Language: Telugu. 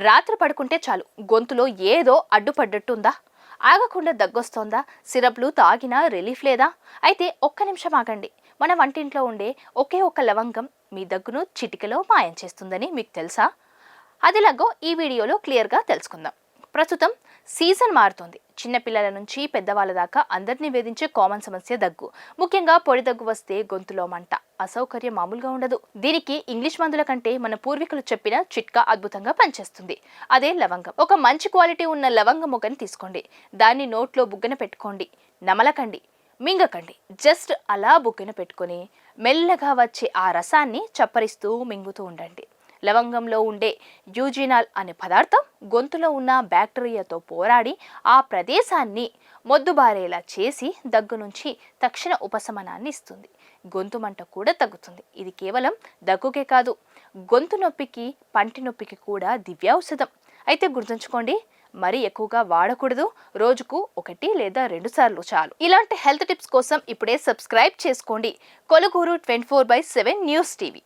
రాత్రి పడుకుంటే చాలు గొంతులో ఏదో అడ్డుపడ్డట్టుందా, ఆగకుండా దగ్గొస్తోందా, సిరప్లు తాగినా రిలీఫ్ లేదా? అయితే ఒక్క నిమిషం ఆగండి. మన వంటింట్లో ఉండే ఒకే ఒక్క లవంగం మీ దగ్గును చిటికెలో మాయం చేస్తుందని మీకు తెలుసా? అదిలాగో ఈ వీడియోలో క్లియర్గా తెలుసుకుందాం. ప్రస్తుతం సీజన్ మారుతోంది. చిన్నపిల్లల నుంచి పెద్దవాళ్ళ దాకా అందరినీ వేధించే కామన్ సమస్య దగ్గు. ముఖ్యంగా పొడి దగ్గు వస్తే గొంతులో మంట, అసౌకర్యం మామూలుగా ఉండదు. దీనికి ఇంగ్లీష్ మందుల కంటే మన పూర్వీకులు చెప్పిన చిట్కా అద్భుతంగా పనిచేస్తుంది. అదే లవంగం. ఒక మంచి క్వాలిటీ ఉన్న లవంగ మొగ్గని తీసుకోండి. దాన్ని నోట్లో బుగ్గన పెట్టుకోండి. నమలకండి, మింగకండి. జస్ట్ అలా బుగ్గన పెట్టుకొని మెల్లగా వచ్చే ఆ రసాన్ని చప్పరిస్తూ మింగుతూ ఉండండి. లవంగంలో ఉండే యూజినాల్ అనే పదార్థం గొంతులో ఉన్న బ్యాక్టీరియాతో పోరాడి ఆ ప్రదేశాన్ని మొద్దుబారేలా చేసి దగ్గు నుంచి తక్షణ ఉపశమనాన్ని ఇస్తుంది. గొంతు మంట కూడా తగ్గుతుంది. ఇది కేవలం దగ్గుకే కాదు, గొంతు నొప్పికి, పంటి నొప్పికి కూడా దివ్యౌషధం. అయితే గుర్తుంచుకోండి, మరీ ఎక్కువగా వాడకూడదు. రోజుకు 1 లేదా 2 సార్లు చాలు. ఇలాంటి హెల్త్ టిప్స్ కోసం ఇప్పుడే సబ్స్క్రైబ్ చేసుకోండి కొలుగూరు 24/7 న్యూస్ టీవీ.